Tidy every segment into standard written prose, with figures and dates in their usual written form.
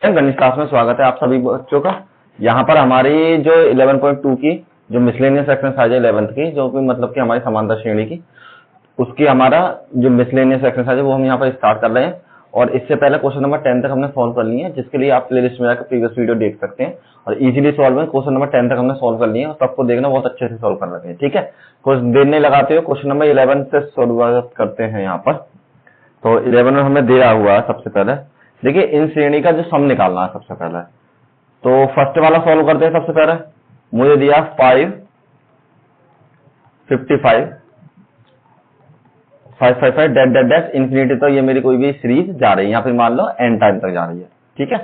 गणित क्लास में स्वागत है आप सभी बच्चों का। यहाँ पर हमारी जो 11.2 की जो मिसलेनियस एक्सरसाइज है 11th की, जो कि मतलब कि हमारी समांतर श्रेणी की, उसकी हमारा जो मिसलेनियस एक्सरसाइज है वो हम यहाँ पर स्टार्ट कर रहे हैं। और इससे पहले क्वेश्चन नंबर 10 तक हमने सॉल्व कर लिया है, जिसके लिए आप प्लेलिस्ट में जाकर प्रीवियस वीडियो देख सकते हैं और इजीली सॉल्व है। क्वेश्चन नंबर 10 तक हमने सॉल्व कर लिया है और सबको देखना बहुत अच्छे से सॉल्व कर रखे हैं। ठीक है, कुछ देर नहीं लगाते हुए क्वेश्चन नंबर 11 से शुरुआत करते हैं। यहाँ पर तो 11 में हमें दिया हुआ है, सबसे पहले देखिए इन श्रेणी का जो सम निकालना है सबसे पहले। तो फर्स्ट वाला सॉल्व करते हैं। सबसे पहले मुझे दिया 5 55 555 डैश डैश डैश इन्फिनिटी तक ये मेरी कोई भी सीरीज जा रही है, या फिर मान लो n टाइम तक जा रही है। ठीक है,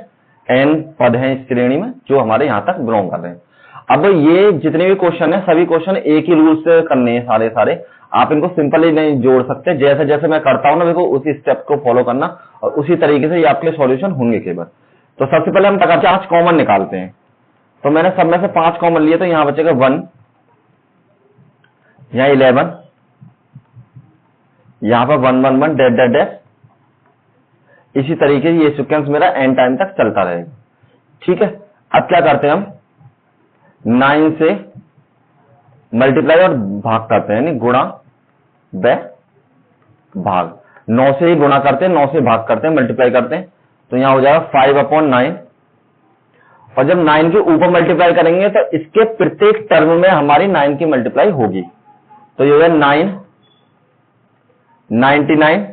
n पद हैं इस श्रेणी में जो हमारे यहाँ तक बिलोंग कर रहे हैं। अब ये जितने भी क्वेश्चन है सभी क्वेश्चन एक ही रूल से करने हैं सारे। आप इनको सिंपली नहीं जोड़ सकते, जैसे जैसे मैं करता हूं ना देखो उसी स्टेप को फॉलो करना और उसी तरीके से ये आपके सॉल्यूशन होंगे केवल। तो सबसे पहले हम 5 कॉमन निकालते हैं। तो मैंने सब में से 5 कॉमन लिए, तो यहां बचेगा 1, यहां 11, यहां पर 1 1 1 डैश डैश डैश। इसी तरीके से ये सीक्वेंस मेरा n टाइम तक चलता रहेगा। ठीक है, अब क्या करते हैं हम 9 से मल्टीप्लाई और भाग करते हैं, यानी गुणा व भाग। 9 से ही गुणा करते हैं, 9 से भाग करते हैं, मल्टीप्लाई करते हैं। तो यहां हो जाएगा 5/9। और जब 9 के ऊपर मल्टीप्लाई करेंगे तो इसके प्रत्येक टर्म में हमारी 9 की मल्टीप्लाई होगी। तो ये होगा 9 99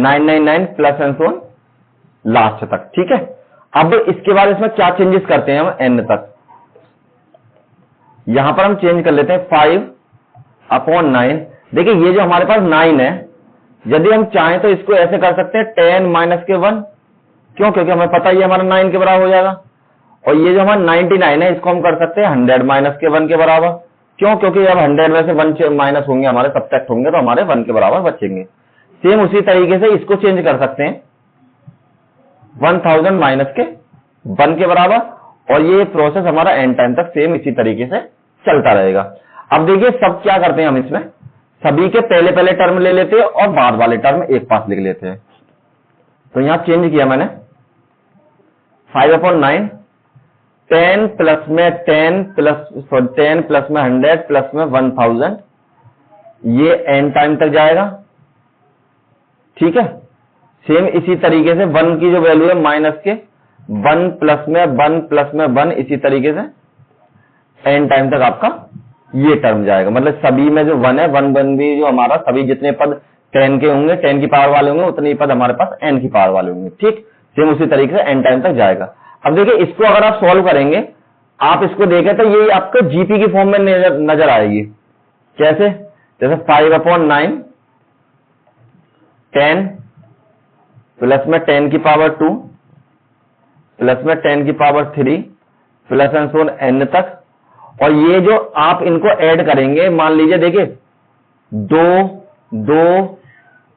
999 plus and so on last तक। ठीक है, अब इसके बाद इसमें क्या चेंजेस करते हैं हम n तक। यहां पर हम चेंज कर लेते हैं 5/9। देखिए ये जो हमारे पास 9 है, यदि हम चाहें तो इसको ऐसे कर सकते हैं 10 - के 1। क्यों? क्योंकि हमें पता ही हमारा 9 के बराबर हो जाएगा। और ये जो हमारा 99 है इसको हम कर सकते हैं 100 - के 1 के बराबर। क्यों? क्योंकि जब 100 में से 1 माइनस होंगे, हमारे सब्ट्रैक्ट होंगे, तो हमारे 1 के बराबर बचेंगे। सेम उसी तरीके से इसको चेंज कर सकते हैं 1000 - के 1 के बराबर। और ये प्रोसेस हमारा n टाइम तक सेम इसी तरीके से चलता रहेगा। अब देखिए सब क्या करते हैं हम इसमें सभी के पहले पहले टर्म ले लेते हैं और बाद वाले टर्म एक पास लिख लेते हैं। तो यहां चेंज किया मैंने 5/9 10 प्लस में 10 प्लस में 100 प्लस में 1000, ये n टाइम तक जाएगा। ठीक है, सेम इसी तरीके से 1 की जो वैल्यू है माइनस के 1 प्लस में 1 प्लस में 1, इसी तरीके से n टाइम तक आपका ये टर्म जाएगा। मतलब सभी में जो 1 है 1 भी जो हमारा सभी जितने पद 10 के होंगे, 10 की पावर वाले होंगे, उतने ही पद हमारे पास n की पावर वाले होंगे। ठीक, सेम उसी तरीके से n टाइम तक जाएगा। अब देखिए इसको अगर आप सॉल्व करेंगे, आप इसको देखें तो ये आपको जीपी की फॉर्म में नजर आएगी। कैसे? जैसे 5/9 10 प्लस में 10 की पावर 2 प्लस में 10 की power 3 plus and so on n तक। और ये जो आप इनको ऐड करेंगे, मान लीजिए देखिए 2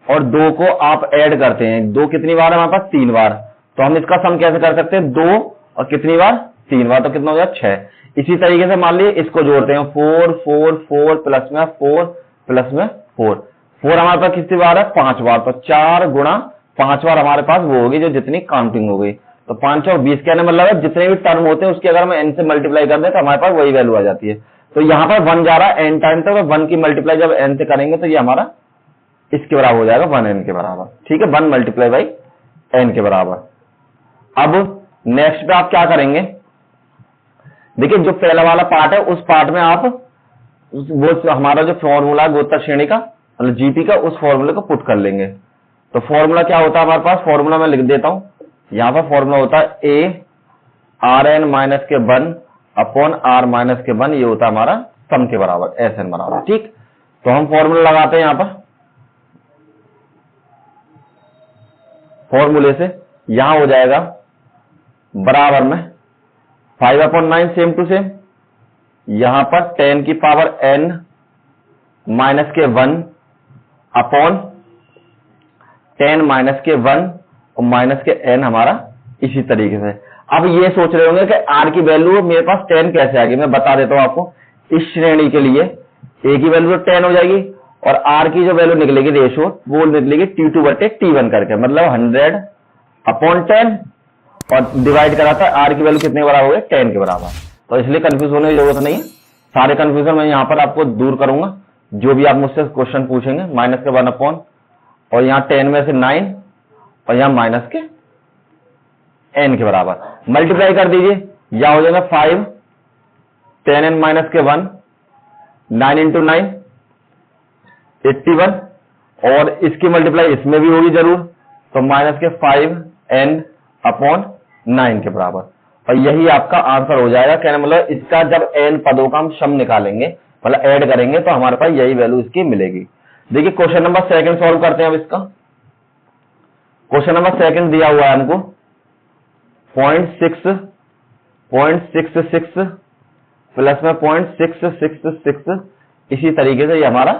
और 2 को आप ऐड करते हैं, 2 कितनी बार है हमारे पास? 3 बार। तो हम इसका सम कैसे कर सकते हैं? 2 और कितनी बार? 3 बार। तो कितना हो जाएगा? 6। इसी तरीके से मान लीजिए इसको जोड़ते हैं 4 4 4 प्लस में 4 प्लस में 4 हमारे पास कितनी बार है? 5 बार। तो 4 गुणा 5 बार हमारे पास वो होगी जो जितनी काउंटिंग हो गई। तो 5 और 20 कहने मतलब है जितने भी टर्म होते हैं उसकी अगर हम n से मल्टीप्लाई कर दें तो हमारे पास वही वैल्यू आ जाती है। तो यहां पर 1 जा रहा है n टाइम तक, 1 की मल्टीप्लाई जब n से करेंगे तो ये हमारा इसके बराबर हो जाएगा 1n के बराबर। ठीक है, 1 मल्टीप्लाई बाई n के बराबर। अब नेक्स्ट पे आप क्या करेंगे? देखिए जो पहला वाला पार्ट है उस पार्ट में आप वो हमारा जो फॉर्मूला गोचर श्रेणी का मतलब जीपी का, उस फॉर्मूले को पुट कर लेंगे। तो फॉर्मूला क्या होता है हमारे पास? फॉर्मूला मैं लिख देता हूं। यहां पर फॉर्मूला होता है a rn - के 1 अपॉन r - के 1, ये होता है हमारा सम के बराबर sn बराबर। ठीक, तो हम फॉर्मूला लगाते हैं यहां पर। फॉर्मूले से यहां हो जाएगा बराबर में 5/9 सेम टू सेम, यहां पर 10 की पावर n माइनस के 1 अपॉन 10 माइनस के 1 और माइनस के n हमारा इसी तरीके से। अब ये सोच रहे होंगे कि r की वैल्यू मेरे पास 10 कैसे आ गई। मैं बता देता हूं आपको। इस श्रेणी के लिए a की वैल्यू 10 हो जाएगी और r की जो वैल्यू निकलेगी रेशो वो निकलेगी T2/T1 करके, मतलब 100 अपॉन 10 और डिवाइड करा था आर की वैल्यू कितने के बराबर हो गए 10 के बराबर। तो इसलिए कंफ्यूज होने की जरूरत नहीं है, सारे कंफ्यूजन मैं यहां पर आपको दूर करूंगा। जो भी आप मुझसे क्वेश्चन पूछेंगे माइनस के 1 अपॉन और यहाँ 10 में से 9 और यहाँ माइनस के n के बराबर मल्टीप्लाई कर दीजिए, या हो जाएगा 5 10 n माइनस के 1 9 इंटू 9 81 और इसकी मल्टीप्लाई इसमें भी होगी जरूर, तो माइनस के 5 n अपॉन 9 के बराबर। और यही आपका आंसर हो जाएगा। कहने मतलब इसका जब n पदों का हम सम निकालेंगे मतलब ऐड करेंगे तो हमारे पास यही वैल्यू इसकी मिलेगी। देखिए क्वेश्चन नंबर 2 सॉल्व करते हैं अब इसका। क्वेश्चन नंबर 2 दिया हुआ है हमको 0.666 प्लस में 0.666, इसी तरीके से ये हमारा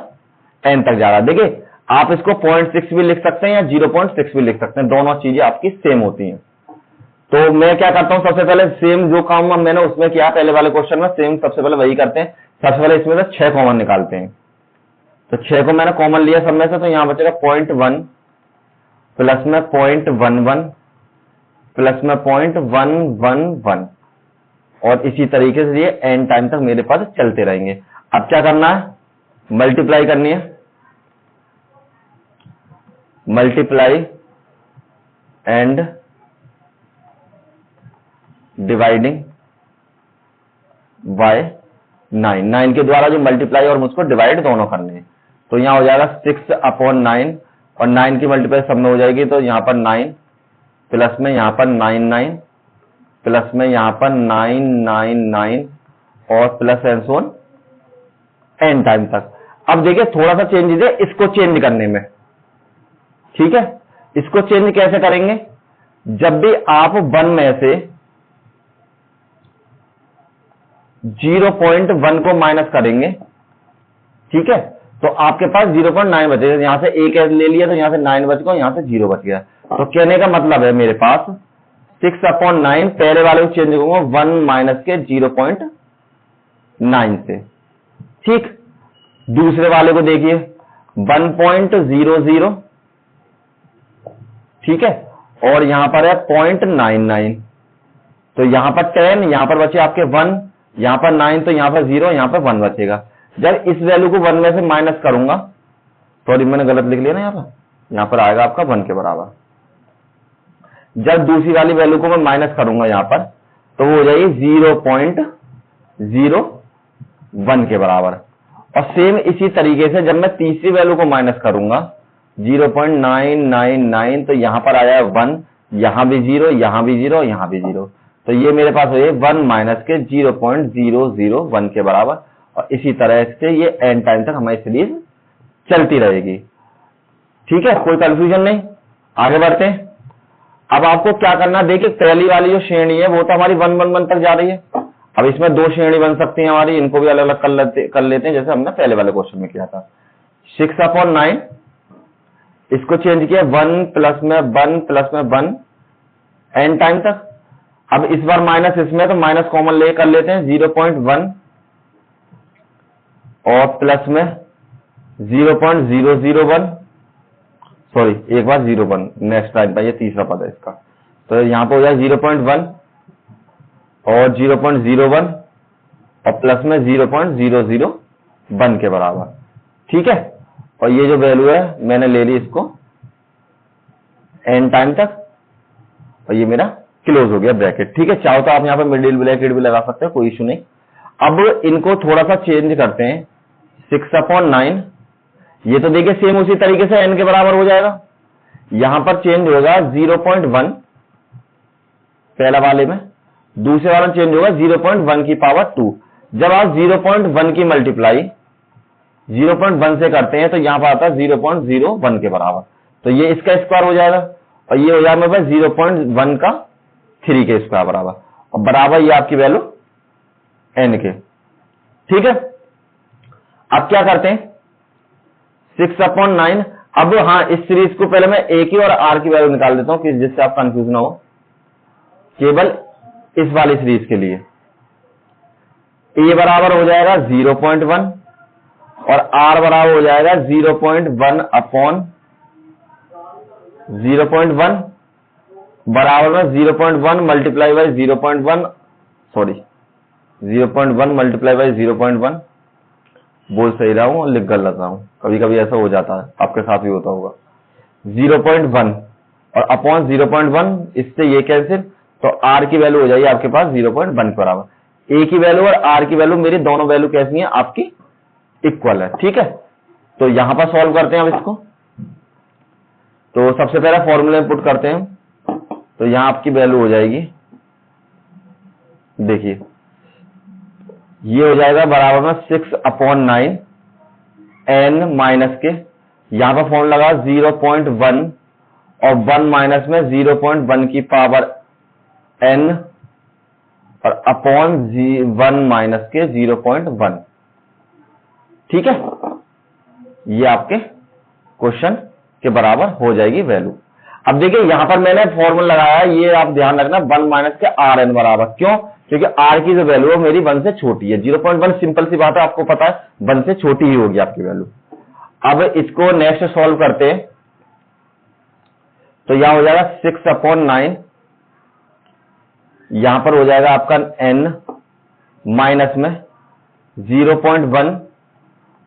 n तक जा रहा है। देखिए आप इसको 0.6 भी लिख सकते हैं या 0.6 भी लिख सकते हैं, दोनों चीजें आपकी सेम होती हैं। तो मैं क्या करता हूं, सबसे पहले सेम जो काम मैंने उसमें किया पहले वाले क्वेश्चन में, सेम सबसे पहले वही करते हैं। सबसे पहले इसमें से 6 कॉमन निकालते हैं। तो 6 को मैंने कॉमन लिया सब में से, तो यहां बचेगा 0.1 प्लस में 0.11 प्लस में 0.111 और इसी तरीके से ये n टाइम तक मेरे पास चलते रहेंगे। अब क्या करना है, मल्टीप्लाई करनी है, मल्टीप्लाई एंड डिवाइडिंग बाय 9 के द्वारा जो मल्टीप्लाई और मुझको डिवाइड दोनों करने हैं। तो यहां हो जाएगा 6 अपॉन 9 और 9 की मल्टीप्लाई सब में हो जाएगी, तो यहां पर 9 प्लस में यहां पर 99 प्लस में यहां पर 999 और plus and so on n time तक। अब देखिए थोड़ा सा चेंज है इसको चेंज करने में, ठीक है। इसको चेंज कैसे करेंगे, जब भी आप 1 में से 0.1 को माइनस करेंगे, ठीक है, तो आपके पास 0.9 बचेगा। यहां से 1 ले लिया तो यहां से 9 बच गया, यहां से 0 बच गया। तो कहने का मतलब है मेरे पास 6 अपॉन 9 पहले वाले को चेंज करूंगा 1 माइनस के 0.9 से, ठीक। दूसरे वाले को देखिए 1.00, ठीक है, और यहां पर है 0.99। तो यहां पर 10, यहां पर बचे आपके 1, यहां पर 9, तो यहां पर 0, यहां पर 1 बचेगा। जब इस वैल्यू को 1 में से माइनस करूंगा, सॉरी मैंने गलत लिख लिया ना, यहां पर आएगा आपका 1 के बराबर। जब दूसरी वाली वैल्यू को मैं माइनस करूंगा यहां पर, तो वो हो जाएगी 0.01 के बराबर। और सेम इसी तरीके से जब मैं तीसरी वैल्यू को माइनस करूंगा 0.999, तो यहां पर आया 1, यहां भी 0, यहां भी 0, यहां भी 0। तो ये मेरे पास हो जाए 1 माइनस के 0.001 के बराबर। और इसी तरह से ये n टाइम तक हमारी सीरीज चलती रहेगी, ठीक है, कोई कंफ्यूजन नहीं। आगे बढ़ते हैं। अब आपको क्या करना, देखिए पहली वाली जो श्रेणी है वो तो हमारी 1 1 1 तक जा रही है। अब इसमें 2 श्रेणी बन सकती है हमारी, इनको भी अलग अलग कर लेते हैं, जैसे हमने पहले वाले क्वेश्चन में किया था। 6 अपॉन 9, इसको चेंज किया 1 प्लस में 1 प्लस में 1 n टाइम तक। अब इस बार माइनस इसमें, तो माइनस कॉमन ले कर लेते हैं 0.1 और प्लस में 0.001, सॉरी एक बार 0.1 नेक्स्ट टाइम पर, ये तीसरा पद है इसका। तो यहां पर हो जाए 0.1 और 0.01 और प्लस में 0.001 के बराबर, ठीक है। और ये जो वैल्यू है मैंने ले ली इसको n टाइम तक, और ये मेरा क्लोज हो गया ब्रैकेट, ठीक है। चाहो तो आप यहां पर मिडिल ब्रैकेट भी लगा सकते हो, कोई इशू नहीं। अब इनको थोड़ा सा चेंज करते हैं, 6 अपॉन 9, ये तो देखिए सेम उसी तरीके से n के बराबर हो जाएगा। यहां पर चेंज होगा 0.1 पहला वाले में, दूसरे वाले में चेंज होगा 0.1 की पावर 2। जब आप 0.1 की मल्टीप्लाई 0.1 से करते हैं तो यहां पर आता है 0.01 के बराबर। तो ये इसका स्क्वायर हो जाएगा और ये हो जाएगा मेरे पास 0.1 का 3 के स्क्वायर बराबर, और बराबर ये आपकी वैल्यू n के, ठीक है। अब क्या करते हैं 6 अपॉन 9। अब हाँ, इस सीरीज को पहले मैं a की और r की वैल्यू निकाल देता हूं कि जिससे आप कंफ्यूज ना हो। केवल इस वाली सीरीज के लिए a बराबर हो जाएगा 0.1 और r बराबर हो जाएगा 0.1 अपॉन 0.1 बराबर में 0.1 multiply by 0.1, sorry 0.1 multiply by 0.1, बोल सही रहा हूं और लिख गलत रहा हूं, कभी कभी ऐसा हो जाता है, आपके साथ भी होता होगा। 0.1 और अपॉन 0.1, इससे ये कैंसिल, तो r की वैल्यू हो जाएगी आपके पास 0.1 के बराबर। a की वैल्यू और r की वैल्यू, मेरी दोनों वैल्यू कैसी है आपकी, इक्वल है, ठीक है। तो यहां पर सॉल्व करते हैं अब इसको। तो सबसे पहला फॉर्मूला में पुट करते हैं, तो यहां आपकी वैल्यू हो जाएगी, देखिए ये हो जाएगा बराबर में 6/9 n माइनस के, यहां पर फॉर्मूला लगा 0.1 और 1 माइनस में 0.1 की पावर n और अपॉन 1 माइनस के 0.1, ठीक है। ये आपके क्वेश्चन के बराबर हो जाएगी वैल्यू। अब देखिए यहां पर मैंने फॉर्मूला लगाया, ये आप ध्यान रखना 1 माइनस के Rn बराबर, क्यों, क्योंकि r की जो वैल्यू है मेरी 1 से छोटी है। 0.1 सिंपल सी बात है, आपको पता है 1 से छोटी ही होगी आपकी वैल्यू। अब इसको नेक्स्ट सॉल्व करते हैं, तो यहां हो जाएगा 6/9, यहां पर हो जाएगा आपका n माइनस में 0.1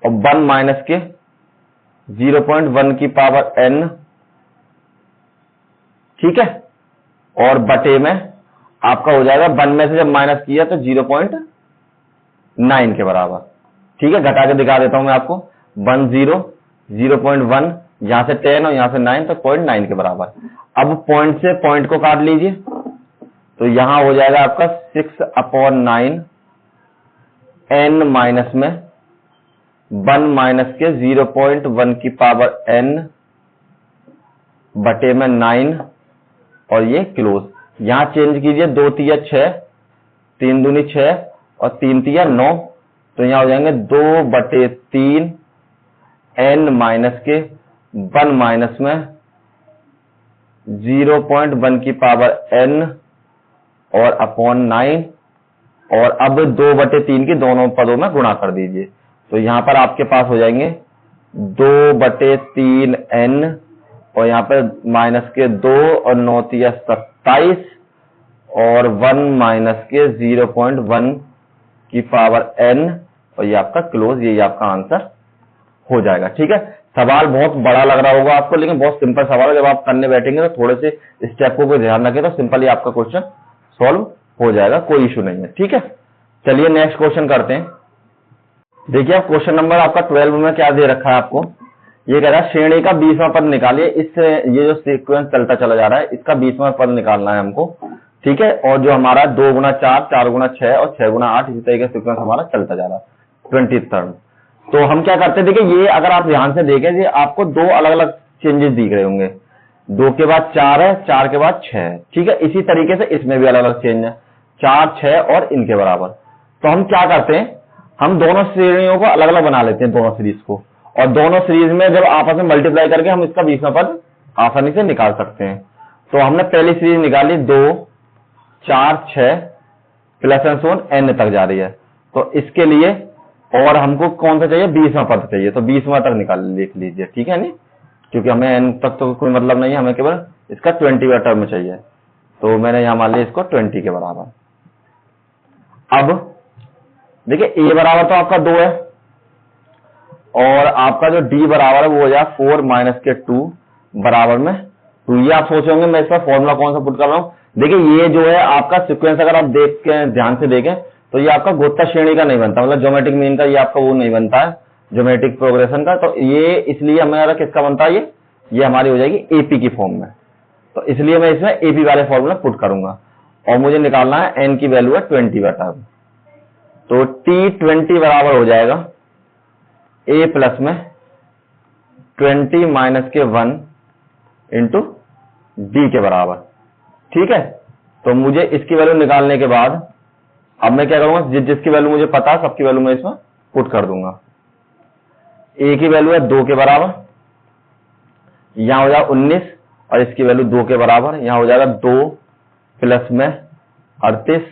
और 1 माइनस के 0.1 की पावर n, ठीक है, और बटे में आपका हो जाएगा 1 में से जब माइनस किया तो 0.9 के बराबर, ठीक है। घटा के दिखा देता हूं मैं आपको, 1 0 0.1, यहां से 10 और यहां से 9, तो 0.9 के बराबर। अब पॉइंट से पॉइंट को काट लीजिए, तो यहां हो जाएगा आपका 6/9 n माइनस में 1 माइनस के 0.1 की पावर n बटे में 9 और ये क्लोज। यहां चेंज कीजिए, 2 तिया 6, 3 दूनी 6 और 3 तिया 9, तो यहां हो जाएंगे 2/3 n माइनस के 1 माइनस में 0.1 की पावर n और अपॉन 9, और अब 2/3 की दोनों पदों में गुणा कर दीजिए, तो यहां पर आपके पास हो जाएंगे 2/3 n और यहां पर माइनस के 2 और 9 तिया 27 और 1 माइनस के 0.1 की पावर n, और ये आपका क्लोज, यही आपका आंसर हो जाएगा, ठीक है। सवाल बहुत बड़ा लग रहा होगा आपको, लेकिन बहुत सिंपल सवाल है। जब आप करने बैठेंगे तो थोड़े से स्टेपों को ध्यान रखें तो सिंपली आपका क्वेश्चन सॉल्व हो जाएगा, कोई इशू नहीं है, ठीक है। चलिए नेक्स्ट क्वेश्चन करते हैं। देखिए आप क्वेश्चन नंबर आपका 12 में क्या दे रखा है आपको, ये कह रहा है श्रेणी का 20वां पद निकालिए। इससे ये जो सीक्वेंस चलता चला जा रहा है, इसका 20वां पद निकालना है हमको, ठीक है। और जो हमारा 2 गुना 4, 4 गुना 6 और 6 गुना 8, इसी तरीके से सीक्वेंस हमारा चलता जा रहा है 20th टर्म। तो हम क्या करते हैं, देखिए ये अगर आप ध्यान से देखें, ये आपको 2 अलग अलग चेंजेस दिख रहे होंगे, 2 के बाद 4 है, 4 के बाद 6 है, ठीक है। इसी तरीके से इसमें भी अलग अलग चेंज है, 4 6 और इनके बराबर। तो हम क्या करते हैं, हम दोनों श्रेणियों को अलग अलग बना लेते हैं, दोनों सीरीज को, और दोनों सीरीज में जब आपस में मल्टीप्लाई करके हम इसका 20वां पद आसानी से निकाल सकते हैं। तो हमने पहली सीरीज निकाली 2 4 6 plus and so on n तक जा रही है, तो इसके लिए और हमको कौन सा चाहिए, 20वां पद चाहिए, तो 20वां तक लिख लीजिए, ठीक है नहीं, क्योंकि हमें n तक तो कोई मतलब नहीं है, हमें केवल इसका 20वां टर्म चाहिए। तो मैंने यहां मान लिया इसको 20 के बराबर। अब देखिए a बराबर तो आपका 2 है, और आपका जो d बराबर है वो हो जाए 4 माइनस के 2 बराबर में 2। ये आप सोच होंगे मैं इसका फॉर्मूला कौन सा पुट कर रहा हूं। देखिए ये जो है आपका सीक्वेंस, अगर आप देख के ध्यान से देखें तो ये आपका गोता श्रेणी का नहीं बनता, मतलब ज्योमेट्रिक मीन का ये आपका वो नहीं बनता है, ज्योमेट्रिक प्रोग्रेशन का। तो ये इसलिए हमारा किसका बनता है, ये हमारी हो जाएगी एपी की फॉर्म में, तो इसलिए मैं इसमें एपी वाले फॉर्मूला पुट करूंगा। और मुझे निकालना है एन की वैल्यू है 20वां टर्म, तो T20 बराबर हो जाएगा a प्लस में 20 माइनस के 1 इंटू डी के बराबर, ठीक है। तो मुझे इसकी वैल्यू निकालने के बाद अब मैं क्या करूंगा, जिसकी वैल्यू मुझे पता है सबकी वैल्यू मैं इसमें पुट कर दूंगा। a की वैल्यू है 2 के बराबर, यहां हो जाएगा 19 और इसकी वैल्यू 2 के बराबर, यहां हो जाएगा 2 प्लस में 38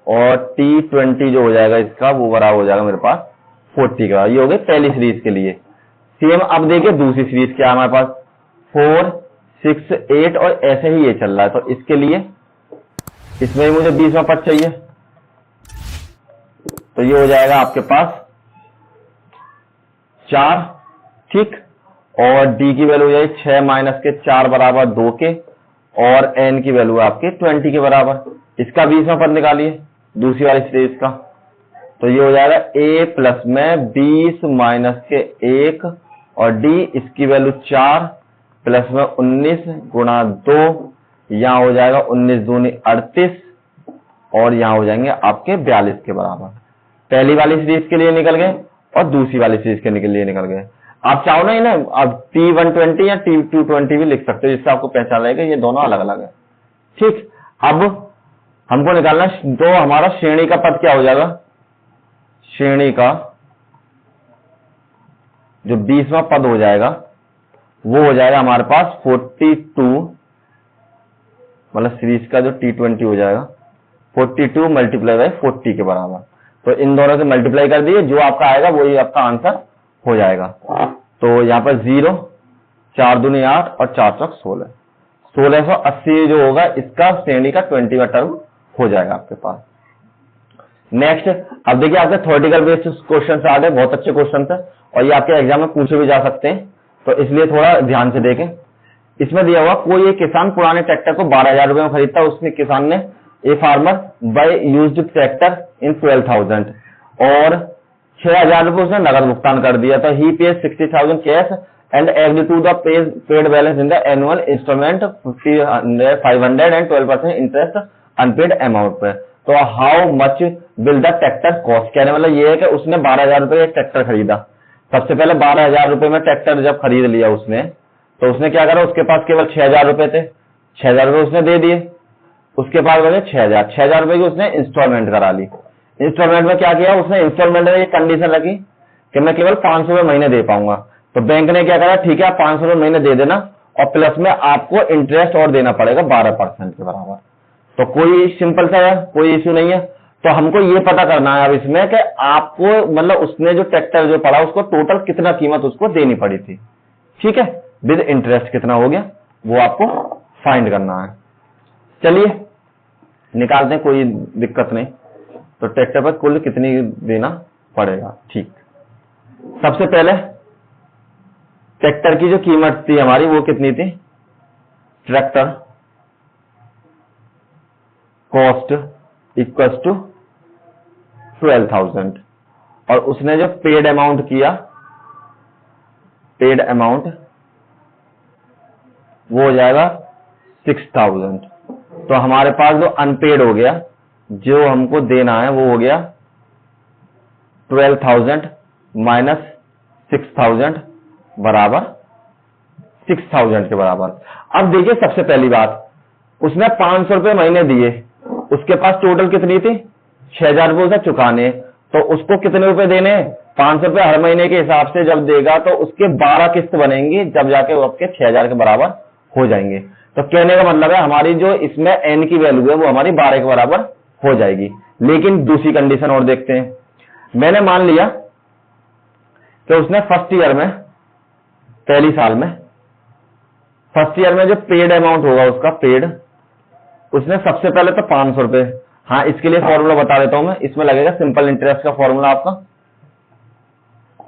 और T20 जो हो जाएगा इसका वो बराबर हो जाएगा मेरे पास 40 का। ये हो गई पहली सीरीज के लिए। सेम अब देखिए दूसरी सीरीज क्या है हमारे पास, 4 6, 8 और ऐसे ही ये चल रहा है। तो इसके लिए इसमें ही मुझे 20वां पद चाहिए, तो ये हो जाएगा आपके पास 4, ठीक। और डी की वैल्यू हो जाएगी 6 माइनस के 4 बराबर 2 के, और एन की वैल्यू आपके 20 के बराबर। इसका 20वां पद निकालिए दूसरी वाली सीरीज का, तो ये हो जाएगा a प्लस में 20 माइनस के 1 और d इसकी वैल्यू 4 प्लस में 19 गुणा 2, यहां हो जाएगा 19 दूनी 38 और यहां हो जाएंगे आपके 42 के बराबर। पहली वाली सीरीज के लिए निकल गए और दूसरी वाली सीरीज के लिए निकल गए। आप चाहो ना इन्हें अब T120 या T220 भी लिख सकते हो, जिससे आपको पहचान लगेगा ये दोनों अलग अलग है, ठीक। अब हमको निकालना तो हमारा श्रेणी का पद क्या हो जाएगा, श्रेणी का जो 20वां पद हो जाएगा वो हो जाएगा हमारे पास 42, मतलब सीरीज का जो T20 हो जाएगा 42 मल्टीप्लाई बाय 40 के बराबर। तो इन दोनों से मल्टीप्लाई कर दिए, जो आपका आएगा वही आपका आंसर हो जाएगा। तो यहां पर 0, 4 दूनी 8 और 4 चौक 16, 1680 जो होगा इसका श्रेणी का 20वां टर्म हो जाएगा आपके पास। नेक्स्ट, अब देखिए आपके थ्योरेटिकल बेस्ड क्वेश्चन आ गए, बहुत अच्छे क्वेश्चन थे और ये आपके एग्जाम में पूछे भी जा सकते हैं, तो इसलिए थोड़ा ध्यान से देखें। इसमें दिया हुआ कोई एक किसान पुराने ट्रैक्टर को 12,000 रुपए में खरीदता, उसने किसान ने a farmer buy used tractor in 12,000 और 6,000 रुपए उसने नगद भुगतान कर दिया। तो he pays 60,000 cash and agree to the paid balance in the annual instalment 500 and 12% interest unpaid amount पे। तो how much will the tractor cost, कहने मतलब ये है कि उसने 12,000 रुपए एक ट्रैक्टर खरीदा। सबसे पहले 12,000 रुपए में ट्रैक्टर जब खरीद लिया उसने, तो उसने क्या करा, उसके पास केवल 6,000 रुपए थे, 6,000 रुपए उसने दे दिए, उसके पास बचे 6,000 रुपए की उसने इंस्टॉलमेंट करा ली। इंस्टॉलमेंट में क्या किया उसने, इंस्टॉलमेंट में ये कंडीशन रखी कि मैं केवल 500 रुपए महीने दे पाऊंगा। तो बैंक ने क्या करा, ठीक है आप 500 रुपए महीने दे देना और प्लस में आपको इंटरेस्ट और देना पड़ेगा 12% के बराबर। तो कोई सिंपल सा है, कोई इश्यू नहीं है। तो हमको ये पता करना है अब इसमें कि आपको मतलब उसने जो ट्रैक्टर जो पड़ा उसको टोटल कितना कीमत उसको देनी पड़ी थी, ठीक है, विद इंटरेस्ट कितना हो गया वो आपको फाइंड करना है। चलिए निकालते हैं, कोई दिक्कत नहीं। तो ट्रैक्टर पर कुल कितनी देना पड़ेगा, ठीक। सबसे पहले ट्रैक्टर की जो कीमत थी हमारी वो कितनी थी, ट्रैक्टर कॉस्ट इक्वल्स टू 12,000 और उसने जो पेड अमाउंट किया, पेड अमाउंट वो हो जाएगा 6,000। तो हमारे पास जो अनपेड हो गया, जो हमको देना है वो हो गया 12,000 माइनस 6,000 बराबर 6,000 के बराबर। अब देखिए सबसे पहली बात, उसने 500 रुपए महीने दिए, उसके पास टोटल कितनी थी 6,000 रुपए उसे चुकाने, तो उसको कितने रुपए देने, 500 रुपए हर महीने के हिसाब से जब देगा तो उसके 12 किस्त बनेंगी, जब जाके वो आपके 6,000 के बराबर हो जाएंगे। तो कहने का मतलब है हमारी जो इसमें एन की वैल्यू है वो हमारी 12 के बराबर हो जाएगी। लेकिन दूसरी कंडीशन और देखते हैं। मैंने मान लिया कि उसने फर्स्ट ईयर में, पहली साल में, फर्स्ट ईयर में जो पेड अमाउंट होगा उसका पेड, उसने सबसे पहले तो 500 रुपए, हाँ इसके लिए फॉर्मूला बता देता हूं मैं, इसमें लगेगा सिंपल इंटरेस्ट का फॉर्मूला आपका,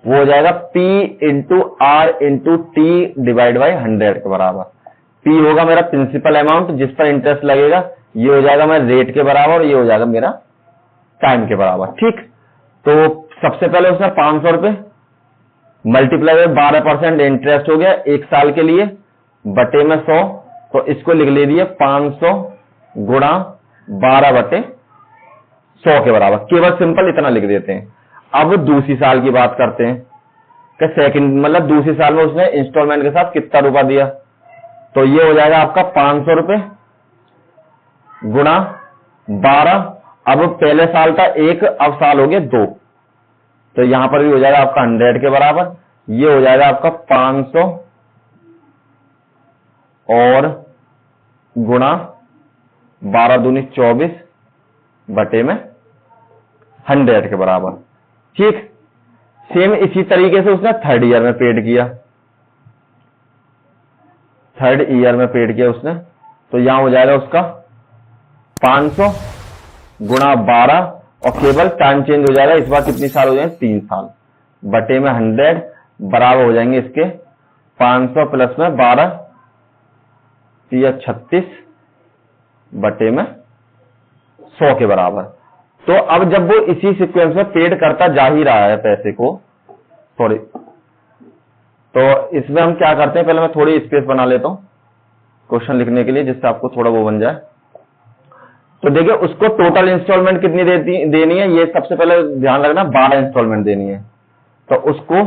वो हो जाएगा P into R into T divide by 100 के बराबर। P होगा मेरा प्रिंसिपल अमाउंट जिस पर इंटरेस्ट लगेगा, ये हो जाएगा मेरा रेट के बराबर और ये हो जाएगा मेरा टाइम के बराबर, ठीक। तो सबसे पहले उसने 500 रुपए मल्टीप्लाई बाय 12% इंटरेस्ट हो गया एक साल के लिए बटे में 100, तो इसको लिख ले दिए 500 गुणा 12/100 के बराबर, केवल सिंपल इतना लिख देते हैं। अब दूसरी साल की बात करते हैं कि सेकंड मतलब दूसरी साल में उसने इंस्टॉलमेंट के साथ कितना रुपया दिया, तो ये हो जाएगा आपका 500 रुपए गुणा 12। अब पहले साल था 1, अब साल हो गए 2, तो यहां पर भी हो जाएगा आपका 100 के बराबर। ये हो जाएगा आपका 500 और गुणा 12 दूनी 24 बटे में 100 के बराबर, ठीक। सेम इसी तरीके से उसने थर्ड ईयर में पेड किया, 3rd ईयर में पेड किया उसने, तो यहां हो जाएगा उसका 500 गुणा 12 और केवल टाइम चेंज हो जाएगा, इस बार कितनी साल हो जाएंगे 3 साल, बटे में 100 बराबर हो जाएंगे इसके 500 प्लस में 12 या 36 बटे में 100 के बराबर। तो अब जब वो इसी सीक्वेंस में पेड करता जा ही रहा है पैसे को, सॉरी, तो इसमें हम क्या करते हैं, पहले मैं थोड़ी स्पेस बना लेता हूं क्वेश्चन लिखने के लिए, जिससे आपको थोड़ा वो बन जाए। तो देखिए उसको टोटल इंस्टॉलमेंट कितनी देनी है, ये सबसे पहले ध्यान रखना, 12 इंस्टॉलमेंट देनी है। तो उसको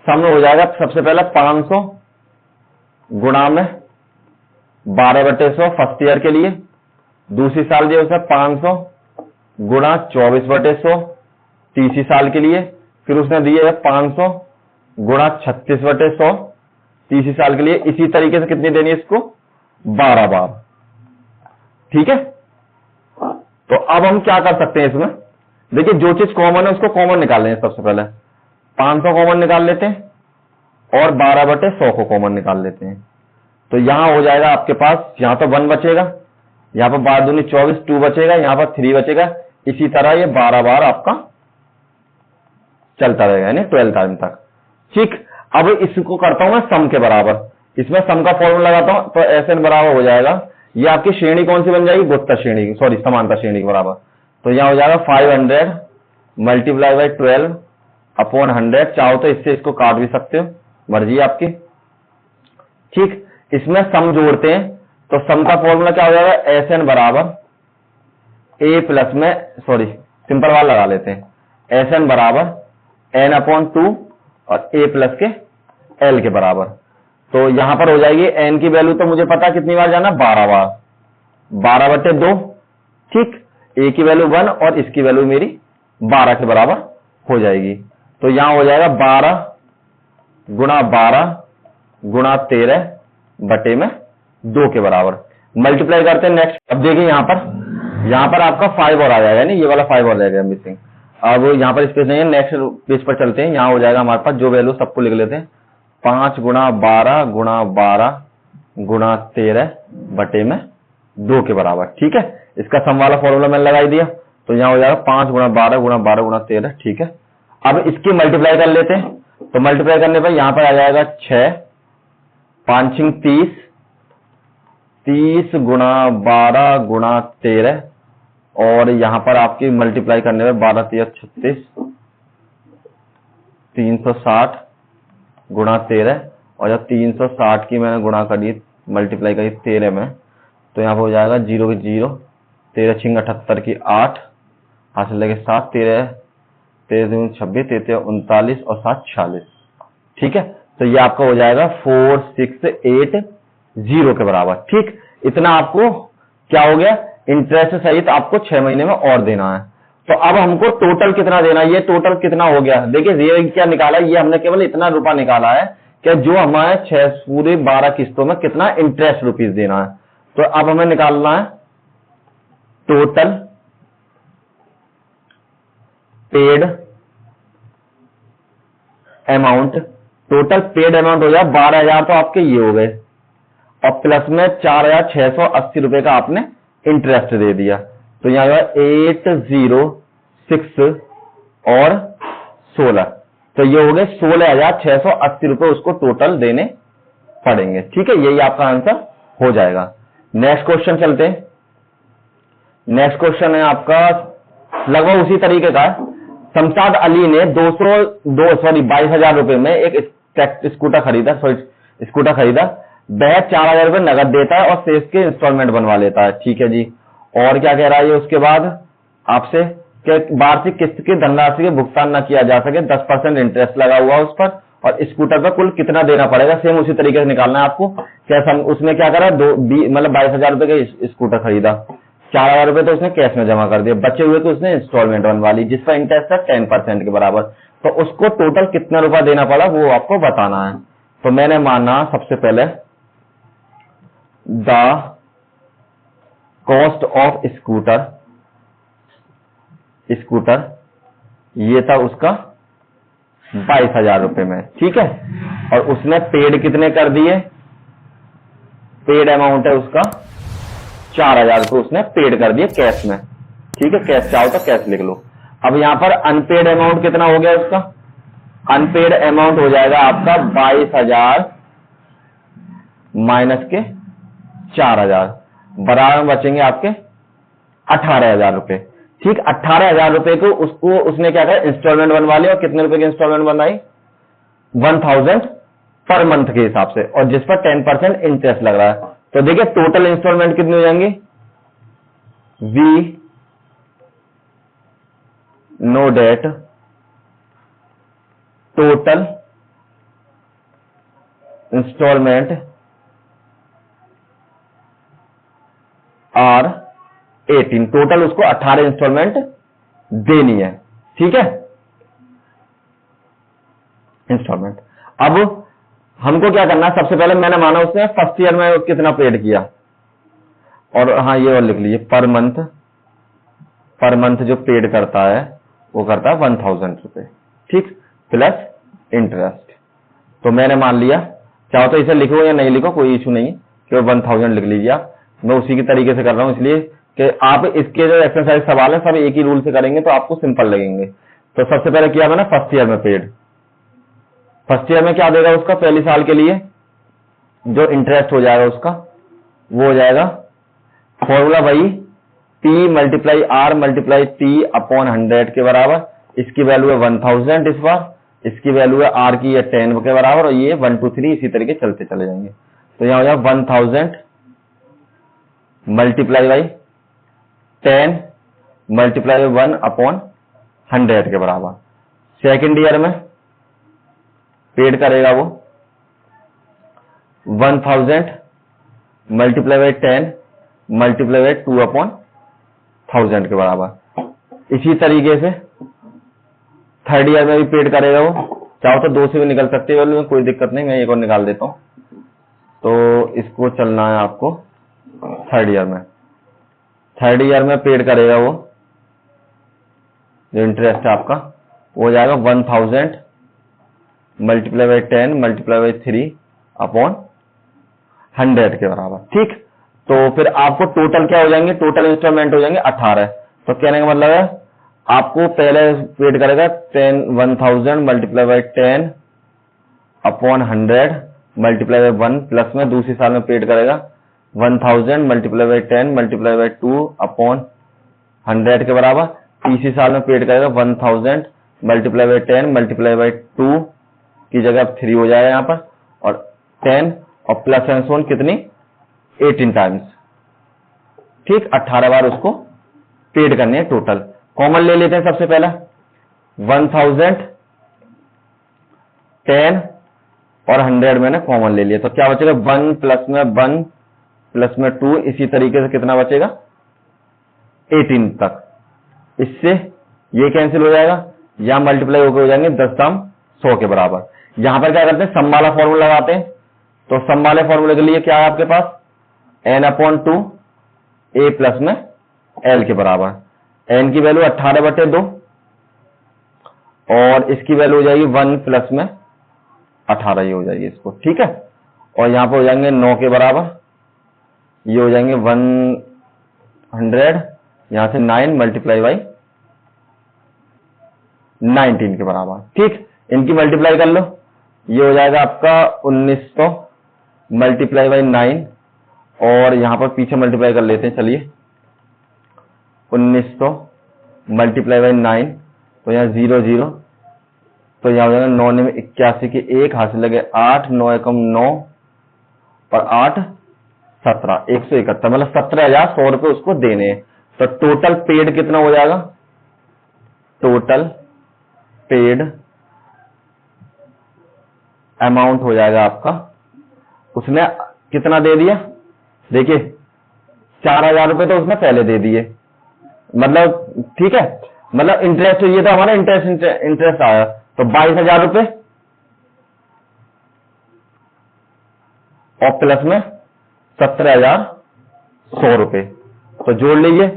सम हो जाएगा सबसे पहले 500 गुणा में 12/100 फर्स्ट ईयर के लिए, दूसरी साल दिया उसने 500 गुणा 24/100 तीसरी साल के लिए, फिर उसने दिए 500 गुणा 36/100 तीसरी साल के लिए। इसी तरीके से कितनी देनी है इसको, 12 बार। ठीक है, तो अब हम क्या कर सकते हैं इसमें, देखिए जो चीज कॉमन है उसको कॉमन निकाल लेंगे। सबसे पहले 500 कॉमन निकाल लेते हैं और 12/100 को कॉमन निकाल लेते हैं। तो यहां हो जाएगा आपके पास, यहां तो 1 बचेगा, यहां पर 12 दूनी 24 2 बचेगा, यहां पर 3 बचेगा। इसी तरह ये 12 बार आपका चलता रहेगा, यानी 12 टाइम तक। ठीक, अब इसको करता हूं मैं सम के बराबर, इसमें सम का फॉर्मूला लगाता हूं, तो SN बराबर हो जाएगा, ये आपकी श्रेणी कौन सी बन जाएगी, गुणोत्तर श्रेणी, सॉरी समानता श्रेणी के बराबर। तो यहां हो जाएगा 500 मल्टीप्लाई बाई 12 अपॉन 100। चाहो तो इससे इसको काट भी सकते हो, मर्जी आपकी। ठीक, इसमें सम जोड़ते हैं, तो सम का फॉर्मूला क्या हो जाएगा, SN बराबर A प्लस में, सॉरी सिंपल वाला लगा लेते हैं, SN बराबर N/2 और A प्लस के L के बराबर। तो यहां पर हो जाएगी N की वैल्यू, तो मुझे पता कितनी बार जाना, 12 बार, 12/2। ठीक, A की वैल्यू 1 और इसकी वैल्यू मेरी 12 के बराबर हो जाएगी। तो यहां हो जाएगा 12 गुणा 12 गुणा 13 बटे में 2 के बराबर। मल्टीप्लाई करते हैं नेक्स्ट। अब देखिए यहां पर आपका 5 और आ जाएगा, नहीं ये वाला 5 और जाएगा मिसिंग। अब यहां पर स्पेस नहीं है, नेक्स्ट पेज पर चलते हैं। यहां हो जाएगा हमारे पास जो वैल्यू, सबको लिख लेते हैं, 5 गुणा 12 गुणा 12 गुणा 13 बटे में 2 के बराबर। ठीक है, इसका सम वाला फॉर्मूला मैंने लगा दिया, तो यहां हो जाएगा 5 गुणा 12 गुणा 12 गुणा 13। ठीक है, अब इसकी मल्टीप्लाई कर लेते हैं, तो मल्टीप्लाई करने पर यहां पर आ जाएगा 6 5 30 30 गुणा 12 गुणा 13, और यहां पर आपकी मल्टीप्लाई करने में 12 3 36 360 गुणा 13, और जब 360 की मैंने गुणा करी, मल्टीप्लाई करी 13 में, तो यहां पर हो जाएगा 0 की 0, 13 छिंग 78 की 8, हासिल लगे 7, 13 13 26 13 39 और 7 46। ठीक है, तो ये आपका हो जाएगा 4680 के बराबर। ठीक, इतना आपको क्या हो गया, इंटरेस्ट सहित आपको 6 महीने में और देना है। तो अब हमको टोटल कितना देना है, ये टोटल कितना हो गया, देखिए ये क्या निकाला, ये हमने केवल इतना रुपया निकाला है कि जो हमारे 6 पूरे 12 किस्तों में कितना इंटरेस्ट रुपीज देना है। तो अब हमें निकालना है total paid amount. Total paid amount हो जाए 12,000, तो आपके ये हो गए, और प्लस में 4,680 रुपए का आपने इंटरेस्ट दे दिया। तो यहां 806 और 16, तो ये हो गए 16,680 रुपए उसको टोटल देने पड़ेंगे। ठीक है, यही आपका आंसर हो जाएगा। नेक्स्ट क्वेश्चन चलते हैं। नेक्स्ट क्वेश्चन है आपका लगभग उसी तरीके का। शमशाद अली ने 22,000 रुपए में एक स्कूटर खरीदा, वह 4,000 रुपए नगद देता है और शेष के इंस्टॉलमेंट बनवा लेता है। ठीक है जी, और क्या कह रहा है ये उसके बाद आपसे, कि वार्षिक किस्त की धनराशि के भुगतान न किया जा सके, 10% इंटरेस्ट लगा हुआ उस पर, और स्कूटर पर कुल कितना देना पड़ेगा, सेम उसी तरीके से निकालना है आपको। क्या उसने क्या करा, मतलब 22,000 रुपए का स्कूटर खरीदा, 4,000 रुपए तो उसने कैश में जमा कर दिया, बचे हुए तो उसने इंस्टॉलमेंट बनवा ली जिस पर इंटरेस्ट है 10% के बराबर। तो उसको टोटल कितना रुपया देना पड़ा वो आपको बताना है। तो मैंने माना सबसे पहले द कॉस्ट ऑफ स्कूटर ये था उसका 22,000 रुपए में। ठीक है, और उसने पेड कितने कर दिए, पेड अमाउंट है उसका 4,000 रुपये उसने पेड कर दिए कैश में। ठीक है, कैश चाहो तो कैश लिख लो। अब यहां पर अनपेड अमाउंट कितना हो गया उसका? अनपेड अमाउंट हो जाएगा आपका 22,000 माइनस के 4,000, बराबर में बचेंगे आपके 18,000 रुपए। ठीक, 18,000 रुपए को उसको उसने क्या कहा, इंस्टॉलमेंट बनवा लिया। और कितने रुपए की इंस्टॉलमेंट बनाई? 1,000 पर मंथ के हिसाब से, और जिस पर 10% इंटरेस्ट लग रहा है। तो देखिए टोटल इंस्टॉलमेंट कितनी हो जाएंगी? We know that total instalment are 18। Total उसको 18 इंस्टॉलमेंट देनी है। ठीक है, इंस्टॉलमेंट। अब हमको क्या करना है, सबसे पहले मैंने माना उसने फर्स्ट ईयर में कितना पेड किया, और हाँ ये और लिख लीजिए, पर मंथ जो पेड करता है वो करता है 1,000 रुपए। ठीक, प्लस इंटरेस्ट। तो मैंने मान लिया, चाहो तो इसे लिखो या नहीं लिखो, कोई इशू नहीं है, केवल 1,000 लिख लीजिए आप। मैं उसी की तरीके से कर रहा हूं, इसलिए कि आप इसके जो एक्सरसाइज सवाल है सब एक ही रूल से करेंगे तो आपको सिंपल लगेंगे। तो सबसे पहले किया मैंने फर्स्ट ईयर में पेड। फर्स्ट ईयर में क्या देगा उसका, पहले साल के लिए जो इंटरेस्ट हो जाएगा उसका वो हो जाएगा, फॉर्मूला वही P multiply R multiply T upon 100 के बराबर। इसकी वैल्यू है 1,000 इस बार, इसकी वैल्यू है R की है 10 के बराबर, और ये 1 2 3 इसी तरीके चलते चले जाएंगे। तो यहां हो जाएगा 1,000 multiply by 10 multiply by 1 upon 100 के बराबर। सेकेंड ईयर में पेड करेगा वो 1,000 multiply by 10 multiply by 2 upon 1,000 के बराबर। इसी तरीके से थर्ड ईयर में भी पेड करेगा वो, चाहो तो 2 से भी निकल सकते हैं, वैल्यू में कोई दिक्कत नहीं, मैं एक और निकाल देता हूं। तो इसको चलना है आपको थर्ड ईयर में। थर्ड ईयर में पेड करेगा वो, जो इंटरेस्ट है आपका वो हो जाएगा 1,000 multiply by 10 multiply by 3 upon 100 के बराबर। ठीक, तो फिर आपको टोटल क्या हो जाएंगे, टोटल इंस्टॉलमेंट हो जाएंगे 18। तो कहने का मतलब है आपको पहले पेड करेगा 1,000 multiply by 10 upon 100 multiply by 1, plus में दूसरी साल में पेड करेगा 1,000 multiply by 10 multiply by 2 upon 100 के बराबर। तीसरी साल में पेड करेगा 1,000 मल्टीप्लाई बाई 10 मल्टीप्लाई बाई 2 की जगह 3 हो जाएगा यहाँ पर, और 10 और प्लस एंड सोन कितनी 18 टाइम्स। ठीक, 18 बार उसको पेड करनी है टोटल। कॉमन ले लेते हैं सबसे पहला 1,000 10 और 100 मैंने कॉमन ले लिया, तो क्या बचेगा 1 प्लस में 1 प्लस में 2, इसी तरीके से कितना बचेगा 18 तक। इससे ये कैंसिल हो जाएगा, यहां मल्टीप्लाई होकर हो जाएंगे 10 दाम 100 के बराबर। यहां पर क्या करते हैं, सम वाला फॉर्मूला लगाते हैं। तो सम वाले फॉर्मूले के लिए क्या है आपके पास, n/2 a प्लस में l के बराबर। n की वैल्यू 18/2 और इसकी वैल्यू हो जाएगी 1 प्लस में 18, ये हो जाएगी इसको। ठीक है, और यहां पर हो जाएंगे 9 के बराबर, ये हो जाएंगे 100, यहां से 9 मल्टीप्लाई बाई 19 के बराबर। ठीक, इनकी मल्टीप्लाई कर लो, ये हो जाएगा आपका 1900 मल्टीप्लाई बाई 9, और यहां पर पीछे मल्टीप्लाई कर लेते हैं, चलिए 1900 मल्टीप्लाई बाई 9, तो यहाँ 0 0, तो यहां हो जाएगा 9 में 81 की 1 हासिल लगे 8, 9 एकम 9 और 8 17, 171, मतलब 17,100 रुपए उसको देने हैं। तो टोटल पेड कितना हो जाएगा, टोटल पेड अमाउंट हो जाएगा आपका, उसने कितना दे दिया, देखिए 4,000 रुपए तो उसने पहले दे दिए, मतलब ठीक है, मतलब इंटरेस्ट ये तो हमारा इंटरेस्ट आया, तो 22,000 रुपए और प्लस में 17,100 रुपए, तो जोड़ लीजिए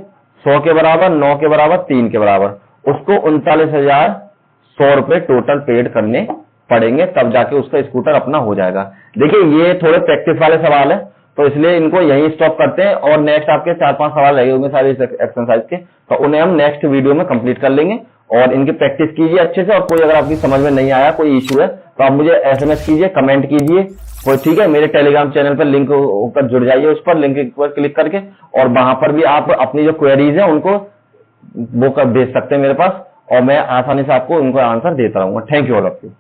100 के बराबर, 9 के बराबर, 3 के बराबर, उसको 39,100 रुपए टोटल पेड करने पड़ेंगे, तब जाके उसका स्कूटर अपना हो जाएगा। देखिए ये थोड़े प्रैक्टिस वाले सवाल है, तो इसलिए इनको यहीं स्टॉप करते हैं और नेक्स्ट आपके 4-5 सवाल रहे होंगे सारे इस एक्सरसाइज के, तो उन्हें हम नेक्स्ट वीडियो में कंप्लीट कर लेंगे। और इनकी प्रैक्टिस कीजिए अच्छे से, और कोई अगर आपकी समझ में नहीं आया, कोई इशू है, तो आप मुझे SMS कीजिए, कमेंट कीजिए, कोई ठीक है। मेरे टेलीग्राम चैनल पर लिंक होकर जुड़ जाइए, उस पर लिंक पर क्लिक करके, और वहां पर भी आप अपनी जो क्वेरीज है उनको वो कर भेज सकते हैं मेरे पास, और मैं आसानी से आपको उनको आंसर देता रहूंगा। Thank you all of you.